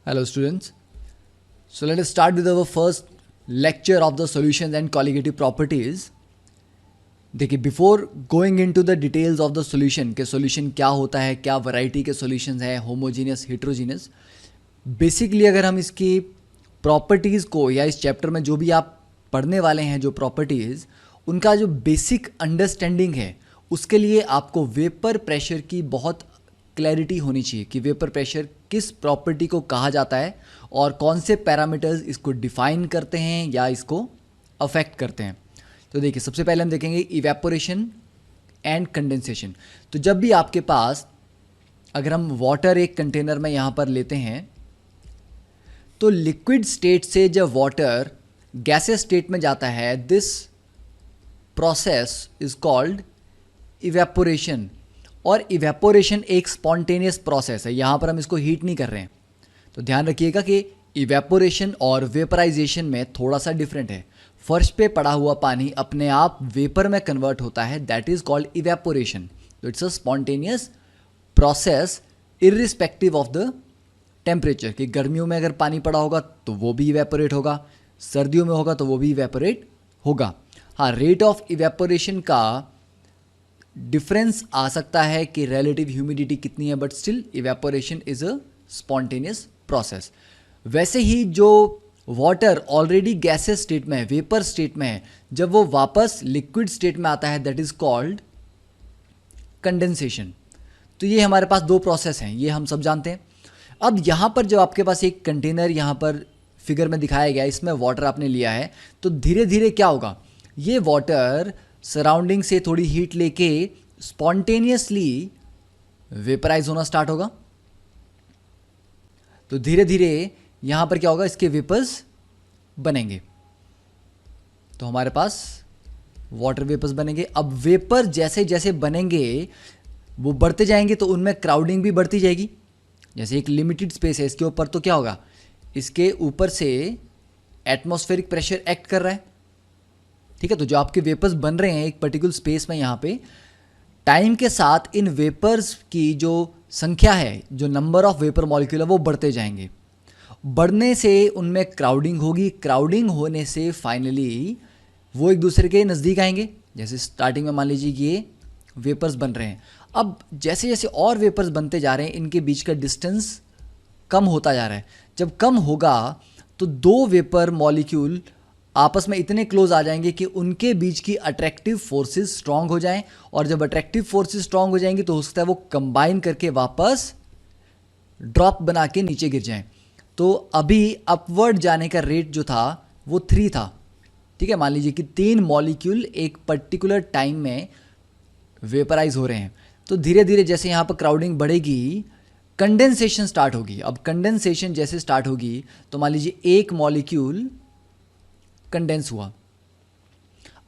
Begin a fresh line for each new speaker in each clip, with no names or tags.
Hello students. So let us start with our first lecture of the solutions and colligative properties. देखिए before going into the details of the solution के solution क्या होता है, क्या variety के solutions हैं, homogeneous heterogeneous, basically अगर हम इसकी प्रॉपर्टीज़ को या इस चैप्टर में जो भी आप पढ़ने वाले हैं जो प्रॉपर्टीज़ उनका जो बेसिक अंडरस्टैंडिंग है उसके लिए आपको वेपर प्रेशर की बहुत क्लैरिटी होनी चाहिए कि वेपर प्रेशर किस प्रॉपर्टी को कहा जाता है और कौन से पैरामीटर्स इसको डिफाइन करते हैं या इसको अफेक्ट करते हैं। तो देखिए सबसे पहले हम देखेंगे इवेपोरेशन एंड कंडेंसेशन। तो जब भी आपके पास अगर हम वाटर एक कंटेनर में यहाँ पर लेते हैं तो लिक्विड स्टेट से जब वाटर गैसेस स्टेट में जाता है this process is called evaporation. और इवेपोरेशन एक स्पॉन्टेनियस प्रोसेस है, यहाँ पर हम इसको हीट नहीं कर रहे हैं। तो ध्यान रखिएगा कि इवेपोरेशन और वेपराइजेशन में थोड़ा सा डिफरेंट है। फर्श पे पड़ा हुआ पानी अपने आप वेपर में कन्वर्ट होता है, दैट इज कॉल्ड इवेपोरेशन। तो it's a spontaneous process irrespective of the temperature कि गर्मियों में अगर पानी पड़ा होगा तो वो भी इवेपोरेट होगा, सर्दियों में होगा तो वो भी इवेपोरेट होगा। हाँ, रेट ऑफ इवेपोरेशन का डिफरेंस आ सकता है कि रिलेटिव ह्यूमिडिटी कितनी है, but still evaporation is a spontaneous process. वैसे ही जो वाटर ऑलरेडी गैसेस स्टेट में है, वेपर स्टेट में है, जब वो वापस लिक्विड स्टेट में आता है दैट इज कॉल्ड कंडेंसेशन। तो ये हमारे पास दो प्रोसेस हैं, ये हम सब जानते हैं। अब यहाँ पर जो आपके पास एक कंटेनर यहाँ पर फिगर में दिखाया गया, इसमें वाटर आपने लिया है, तो धीरे धीरे क्या होगा, ये वाटर सराउंडिंग से थोड़ी हीट लेके स्पॉन्टेनियसली वेपराइज होना स्टार्ट होगा। तो धीरे धीरे यहां पर क्या होगा, इसके वेपर्स बनेंगे। तो हमारे पास वाटर वेपर्स बनेंगे। अब वेपर जैसे जैसे बनेंगे वो बढ़ते जाएंगे तो उनमें क्राउडिंग भी बढ़ती जाएगी। जैसे एक लिमिटेड स्पेस है इसके ऊपर, तो क्या होगा, इसके ऊपर से एटमॉस्फेरिक प्रेशर एक्ट कर रहा है, ठीक है। तो जो आपके वेपर्स बन रहे हैं एक पर्टिकुलर स्पेस में, यहाँ पे टाइम के साथ इन वेपर्स की जो संख्या है, जो नंबर ऑफ वेपर मॉलिक्यूल है वो बढ़ते जाएंगे। बढ़ने से उनमें क्राउडिंग होगी, क्राउडिंग होने से फाइनली वो एक दूसरे के नज़दीक आएंगे। जैसे स्टार्टिंग में मान लीजिए कि ये वेपर्स बन रहे हैं, अब जैसे जैसे और वेपर्स बनते जा रहे हैं इनके बीच का डिस्टेंस कम होता जा रहा है। जब कम होगा तो दो वेपर मॉलिक्यूल आपस में इतने क्लोज आ जाएंगे कि उनके बीच की अट्रैक्टिव फोर्सेस स्ट्रांग हो जाएं, और जब अट्रैक्टिव फोर्सेस स्ट्रांग हो जाएंगी तो हो सकता है वो कंबाइन करके वापस ड्रॉप बना के नीचे गिर जाएं। तो अभी अपवर्ड जाने का रेट जो था वो 3 था, ठीक है। मान लीजिए कि 3 मॉलिक्यूल एक पर्टिकुलर टाइम में वेपराइज हो रहे हैं। तो धीरे धीरे जैसे यहाँ पर क्राउडिंग बढ़ेगी कंडेंसेशन स्टार्ट होगी। अब कंडेंसेशन जैसे स्टार्ट होगी तो मान लीजिए एक मॉलिक्यूल कंडेंस हुआ।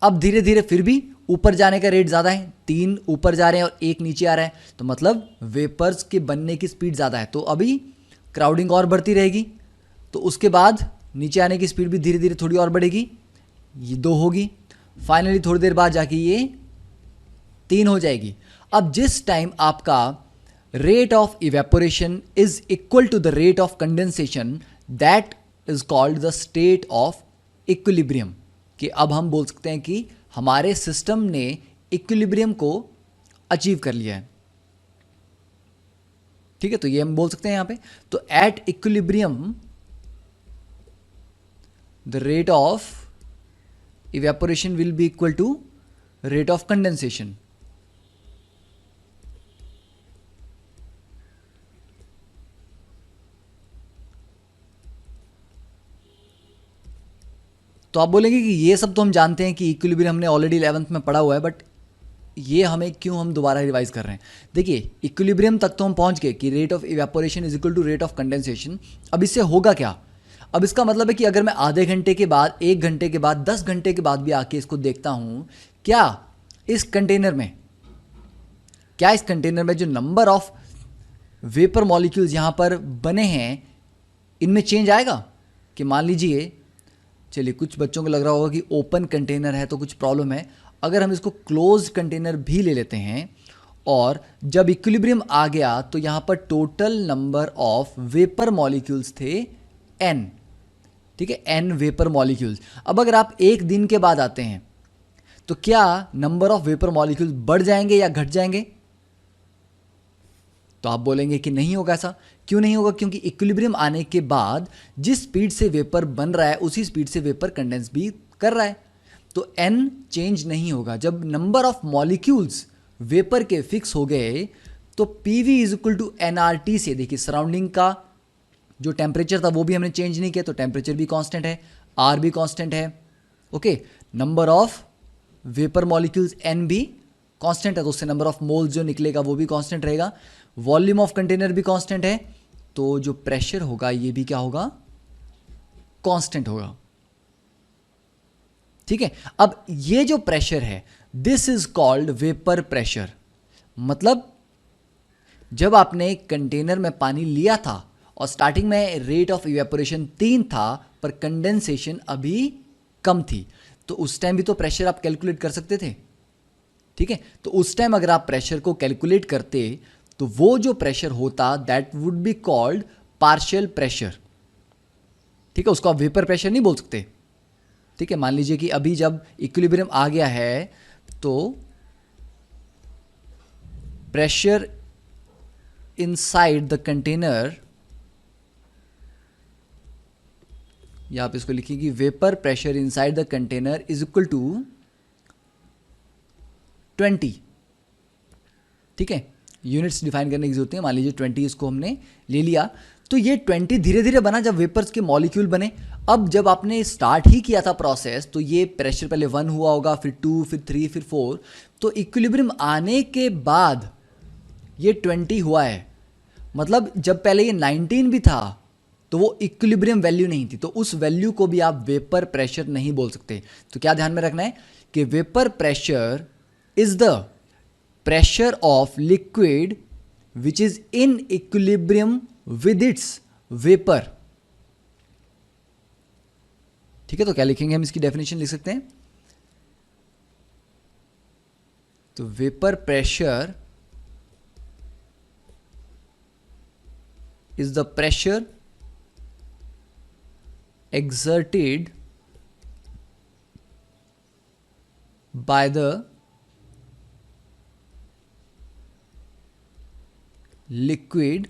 अब धीरे धीरे फिर भी ऊपर जाने का रेट ज़्यादा है, 3 ऊपर जा रहे हैं और 1 नीचे आ रहा है, तो मतलब वेपर्स के बनने की स्पीड ज़्यादा है। तो अभी क्राउडिंग और बढ़ती रहेगी, तो उसके बाद नीचे आने की स्पीड भी धीरे धीरे थोड़ी और बढ़ेगी, ये 2 होगी, फाइनली थोड़ी देर बाद जाके ये 3 हो जाएगी। अब जिस टाइम आपका rate of evaporation is equal to the rate of condensation that is called the state of equilibrium, कि अब हम बोल सकते हैं कि हमारे सिस्टम ने इक्विलिब्रियम को अचीव कर लिया है, ठीक है। तो ये हम बोल सकते हैं यहां पे। तो at equilibrium the rate of evaporation will be equal to rate of condensation. तो आप बोलेंगे कि ये सब तो हम जानते हैं कि इक्विलिब्रियम हमने ऑलरेडी 11th में पढ़ा हुआ है, बट ये हमें क्यों हम दोबारा रिवाइज कर रहे हैं। देखिए इक्विलिब्रियम तक तो हम पहुंच गए कि rate of evaporation is equal to rate of condensation. अब इससे होगा क्या, अब इसका मतलब है कि अगर मैं आधे घंटे के बाद, 1 घंटे के बाद, 10 घंटे के बाद भी आके इसको देखता हूं, क्या इस कंटेनर में जो नंबर ऑफ वेपर मॉलिक्यूल्स यहाँ पर बने हैं इनमें चेंज आएगा। कि मान लीजिए, चलिए कुछ बच्चों को लग रहा होगा कि ओपन कंटेनर है तो कुछ प्रॉब्लम है, अगर हम इसको क्लोज कंटेनर भी ले लेते हैं और जब इक्विलिब्रियम आ गया तो यहां पर total number of vapour molecules थे n। ठीक है, n वेपर मॉलिक्यूल्स। अब अगर आप एक दिन के बाद आते हैं तो क्या नंबर ऑफ वेपर मॉलिक्यूल्स बढ़ जाएंगे या घट जाएंगे? तो आप बोलेंगे कि नहीं होगा। ऐसा क्यों नहीं होगा? क्योंकि इक्विलिब्रियम आने के बाद जिस स्पीड से वेपर बन रहा है उसी स्पीड से वेपर कंडेंस भी कर रहा है, तो n चेंज नहीं होगा। जब नंबर ऑफ मॉलिक्यूल्स वेपर के फिक्स हो गए तो PV is equal to nRT से, देखिए सराउंडिंग का जो टेम्परेचर था वो भी हमने चेंज नहीं किया, तो टेम्परेचर भी कांस्टेंट है, R भी कांस्टेंट है। Okay, number of vapour molecules n भी कांस्टेंट है, तो उससे नंबर ऑफ मोल्स जो निकलेगा वो भी कांस्टेंट रहेगा। वॉल्यूम ऑफ कंटेनर भी कांस्टेंट है, तो जो प्रेशर होगा ये भी क्या होगा? कांस्टेंट होगा। ठीक है, अब ये जो प्रेशर है this is called vapour pressure. मतलब जब आपने कंटेनर में पानी लिया था और स्टार्टिंग में रेट ऑफ इवेपोरेशन 3 था पर कंडेंसेशन अभी कम थी, तो उस टाइम भी तो प्रेशर आप कैलकुलेट कर सकते थे। ठीक है, तो उस टाइम अगर आप प्रेशर को कैलकुलेट करते तो वो जो प्रेशर होता that would be called partial pressure. ठीक है, उसको आप वेपर प्रेशर नहीं बोल सकते। ठीक है, मान लीजिए कि अभी जब इक्विलिब्रियम आ गया है तो प्रेशर इनसाइड द कंटेनर, या आप इसको लिखिए कि vapour pressure inside the container is equal to 20। ठीक है, यूनिट्स डिफाइन करने की जरूरत है। मान लीजिए 20 इसको हमने ले लिया, तो ये 20 धीरे धीरे बना जब वेपर्स के मॉलिक्यूल बने। अब जब आपने स्टार्ट ही किया था प्रोसेस तो ये प्रेशर पहले 1 हुआ होगा, फिर 2, फिर 3, फिर 4, तो इक्विलिब्रियम आने के बाद ये 20 हुआ है। मतलब जब पहले ये 19 भी था तो वो इक्विलिब्रियम वैल्यू नहीं थी, तो उस वैल्यू को भी आप वेपर प्रेशर नहीं बोल सकते। तो क्या ध्यान में रखना है कि vapour pressure is the pressure of liquid which is in equilibrium with its vapour. ठीक है, तो क्या लिखेंगे हम? इसकी डेफिनेशन लिख सकते हैं। तो vapour pressure is the pressure exerted by the liquid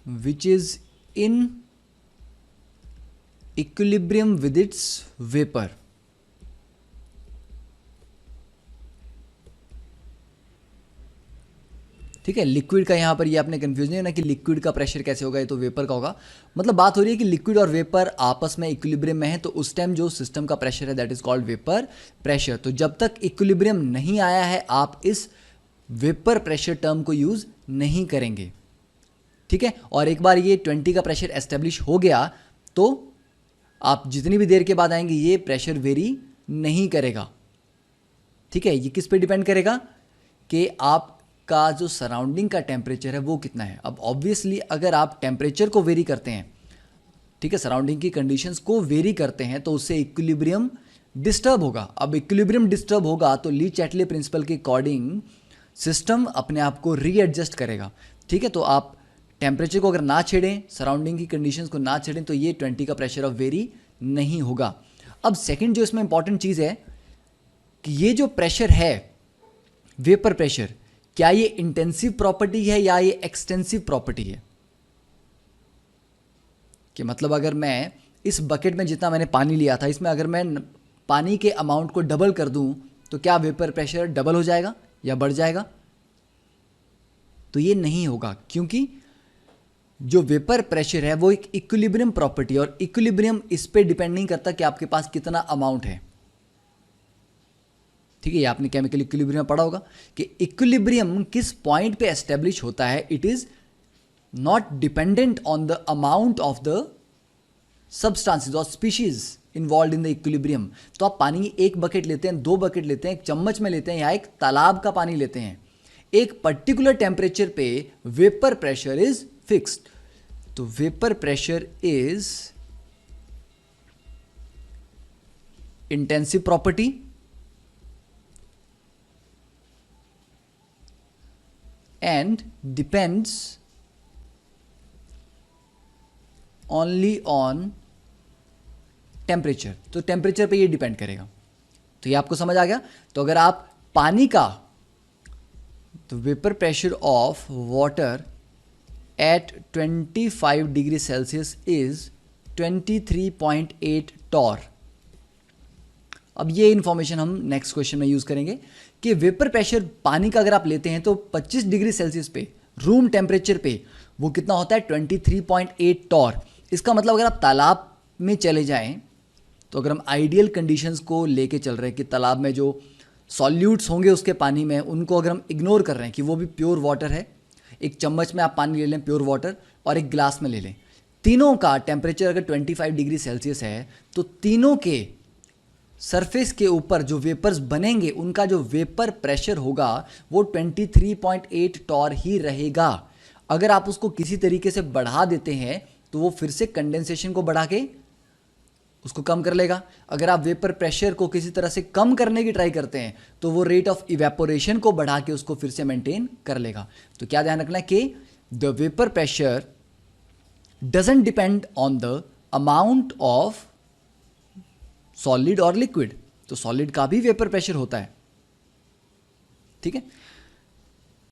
which is in equilibrium with its vapor। ठीक है, लिक्विड का यहाँ पर ये आपने कंफ्यूज नहीं होना कि लिक्विड का प्रेशर कैसे होगा, ये तो वेपर का होगा। मतलब बात हो रही है कि लिक्विड और वेपर आपस में इक्विलिब्रियम में है, तो उस टाइम जो सिस्टम का प्रेशर है that is called vapour pressure. तो जब तक इक्विलिब्रियम नहीं आया है आप इस वेपर प्रेशर टर्म को यूज नहीं करेंगे। ठीक है, और एक बार ये 20 का प्रेशर एस्टेब्लिश हो गया तो आप जितनी भी देर के बाद आएंगे ये प्रेशर वेरी नहीं करेगा। ठीक है, ये किस पे डिपेंड करेगा कि आप का जो सराउंडिंग का टेम्परेचर है वो कितना है। अब ऑब्वियसली अगर आप टेम्परेचर को वेरी करते हैं, ठीक है, सराउंडिंग की कंडीशंस को वेरी करते हैं, तो उससे इक्विलिब्रियम डिस्टर्ब होगा। अब इक्विलिब्रियम डिस्टर्ब होगा तो ली चैटले प्रिंसिपल के अकॉर्डिंग सिस्टम अपने आप को रीएडजस्ट करेगा। ठीक है, तो आप टेम्परेचर को अगर ना छेड़ें, सराउंडिंग की कंडीशंस को ना छेड़ें, तो ये 20 का प्रेशर ऑफ वेरी नहीं होगा। अब सेकेंड जो इसमें इंपॉर्टेंट चीज़ है कि ये जो प्रेशर है वेपर प्रेशर, क्या ये इंटेंसिव प्रॉपर्टी है या ये एक्सटेंसिव प्रॉपर्टी है? कि मतलब अगर मैं इस बकेट में जितना मैंने पानी लिया था इसमें अगर मैं पानी के अमाउंट को डबल कर दूं तो क्या वेपर प्रेशर डबल हो जाएगा या बढ़ जाएगा? तो ये नहीं होगा, क्योंकि जो वेपर प्रेशर है वो एक इक्विलिब्रियम प्रॉपर्टी, और इक्विलिब्रियम इस पे डिपेंड नहीं करता कि आपके पास कितना अमाउंट है। ठीक है, ये आपने केमिकल इक्विलिब्रियम पढ़ा होगा कि इक्विलिब्रियम किस पॉइंट पे एस्टेब्लिश होता है। It is not dependent on the amount of the substances और species involve in the equilibrium. तो आप पानी एक बकेट लेते हैं, 2 बकेट लेते हैं, एक चम्मच में लेते हैं या एक तालाब का पानी लेते हैं, एक पर्टिकुलर टेम्परेचर पे वेपर प्रेशर इज फिक्स्ड। तो vapour pressure is intensive property and depends only on temperature. तो टेम्परेचर पे ये डिपेंड करेगा। तो ये आपको समझ आ गया। तो अगर आप पानी का, तो vapour pressure of water at 25 degree Celsius is 23.8 torr. अब ये इंफॉर्मेशन हम नेक्स्ट क्वेश्चन में यूज करेंगे कि वेपर प्रेशर पानी का अगर आप लेते हैं तो 25 डिग्री सेल्सियस पे, रूम टेम्परेचर पे, वो कितना होता है 23.8 टॉर। इसका मतलब अगर आप तालाब में चले जाएं, तो अगर हम आइडियल कंडीशंस को लेके चल रहे हैं कि तालाब में जो सॉल्यूट्स होंगे उसके पानी में, उनको अगर हम इग्नोर कर रहे हैं कि वो भी प्योर वाटर है, एक चम्मच में आप पानी ले लें प्योर वाटर और एक गिलास में ले लें, तीनों का टेम्परेचर अगर 25 डिग्री सेल्सियस है तो तीनों के सरफेस के ऊपर जो वेपर्स बनेंगे उनका जो वेपर प्रेशर होगा वो 23.8 टॉर ही रहेगा। अगर आप उसको किसी तरीके से बढ़ा देते हैं तो वो फिर से कंडेंसेशन को बढ़ा के उसको कम कर लेगा। अगर आप वेपर प्रेशर को किसी तरह से कम करने की ट्राई करते हैं तो वो रेट ऑफ इवेपोरेशन को बढ़ा के उसको फिर से मेंटेन कर लेगा। तो क्या ध्यान रखना है कि the vapour pressure doesn't depend on the amount of solid और लिक्विड। तो सॉलिड का भी वेपर प्रेशर होता है, ठीक है।